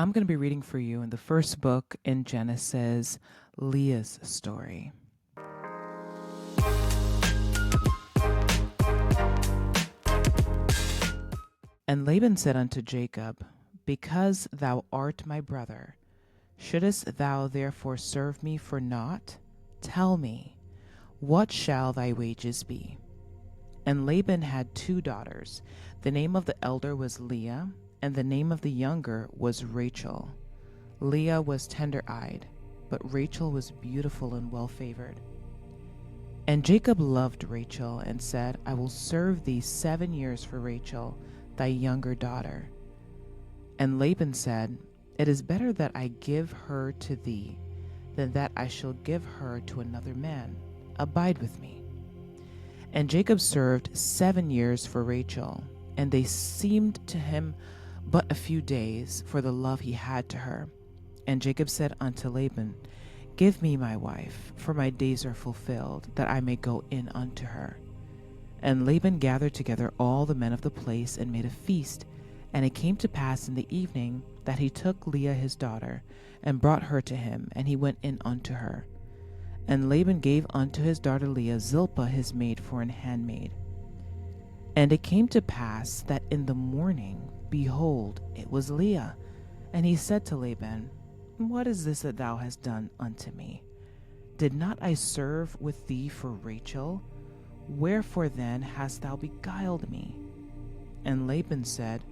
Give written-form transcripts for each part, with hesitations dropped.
I'm going to be reading for you in the first book in Genesis, Leah's story. And Laban said unto Jacob, Because thou art my brother, shouldest thou therefore serve me for naught? Tell me, what shall thy wages be? And Laban had 2 daughters. The name of the elder was Leah, and the name of the younger was Rachel. Leah was tender-eyed, but Rachel was beautiful and well-favored. And Jacob loved Rachel, and said, I will serve thee 7 years for Rachel, thy younger daughter. And Laban said, It is better that I give her to thee, than that I shall give her to another man. Abide with me. And Jacob served 7 years for Rachel, and they seemed to him but a few days, for the love he had to her. And Jacob said unto Laban, Give me my wife, for my days are fulfilled, that I may go in unto her. And Laban gathered together all the men of the place, and made a feast. And it came to pass in the evening, that he took Leah his daughter, and brought her to him, and he went in unto her. And Laban gave unto his daughter Leah Zilpah his maid for an handmaid. And it came to pass that in the morning, behold, it was Leah. And he said to Laban, What is this that thou hast done unto me? Did not I serve with thee for Rachel? Wherefore then hast thou beguiled me? And Laban said,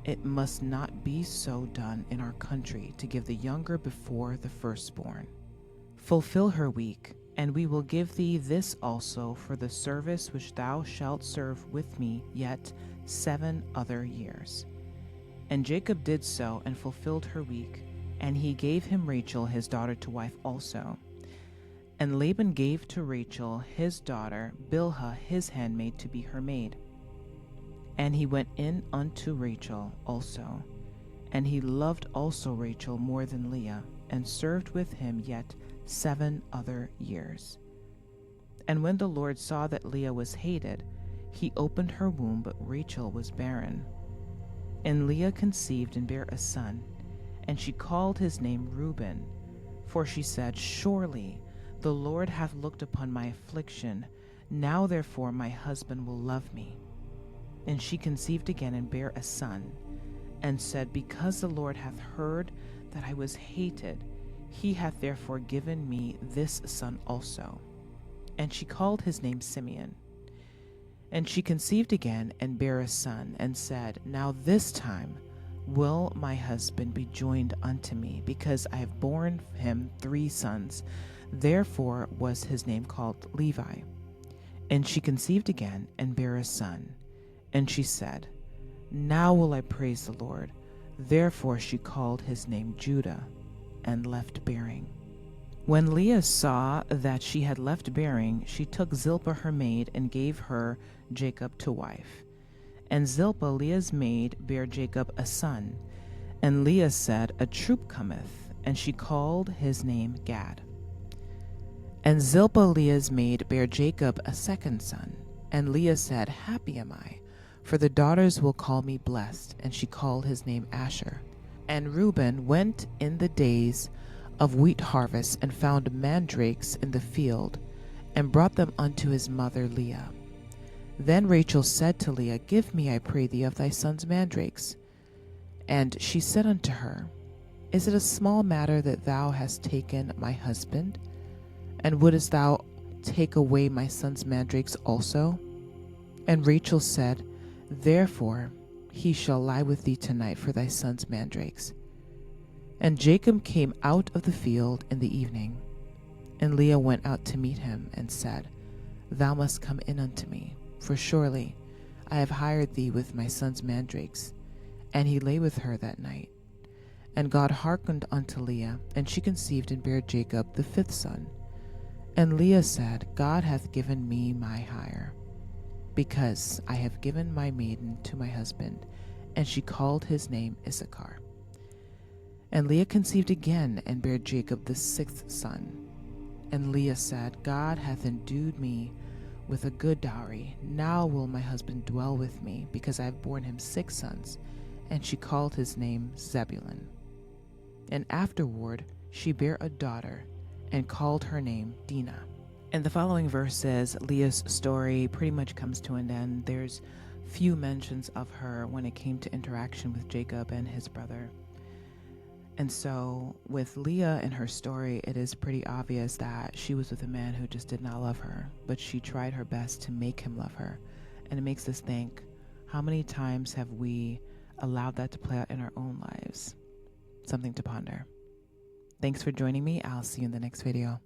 It must not be so done in our country, to give the younger before the firstborn. Fulfill her week, and we will give thee this also for the service which thou shalt serve with me yet 7 other years. And Jacob did so, and fulfilled her week, and he gave him Rachel his daughter to wife also. And Laban gave to Rachel his daughter Bilhah his handmaid to be her maid. And he went in unto Rachel also, and he loved also Rachel more than Leah, and served with him yet 7 other years. And when the Lord saw that Leah was hated, he opened her womb, but Rachel was barren. And Leah conceived and bare a son, and she called his name Reuben, for she said, Surely the Lord hath looked upon my affliction, now therefore my husband will love me. And she conceived again and bare a son, and said, Because the Lord hath heard that I was hated, he hath therefore given me this son also. And she called his name Simeon. And she conceived again and bare a son, and said, Now this time will my husband be joined unto me, because I have borne him 3 sons. Therefore was his name called Levi. And she conceived again and bare a son. And she said, Now will I praise the Lord. Therefore she called his name Judah, and left bearing. When Leah saw that she had left bearing, she took Zilpah her maid, and gave her Jacob to wife. And Zilpah Leah's maid bare Jacob a son. And Leah said, A troop cometh, and she called his name Gad. And Zilpah Leah's maid bare Jacob a second son. And Leah said, Happy am I, for the daughters will call me blessed. And she called his name Asher. And Reuben went in the days of wheat harvest, and found mandrakes in the field, and brought them unto his mother Leah. Then Rachel said to Leah, Give me, I pray thee, of thy son's mandrakes. And she said unto her, Is it a small matter that thou hast taken my husband? And wouldest thou take away my son's mandrakes also? And Rachel said, Therefore he shall lie with thee tonight for thy son's mandrakes. And Jacob came out of the field in the evening, and Leah went out to meet him, and said, Thou must come in unto me, for surely I have hired thee with my son's mandrakes. And he lay with her that night. And God hearkened unto Leah, and she conceived and bare Jacob the 5th son. And Leah said, God hath given me my hire, because I have given my maiden to my husband. And she called his name Issachar. And Leah conceived again, and bare Jacob the 6th son. And Leah said, God hath endued me with a good dowry. Now will my husband dwell with me, because I have borne him 6 sons. And she called his name Zebulun. And afterward she bare a daughter and called her name Dinah. In the following verses, Leah's story pretty much comes to an end. There's few mentions of her when it came to interaction with Jacob and his brother. And so with Leah and her story, it is pretty obvious that she was with a man who just did not love her, but she tried her best to make him love her. And it makes us think, how many times have we allowed that to play out in our own lives? Something to ponder. Thanks for joining me. I'll see you in the next video.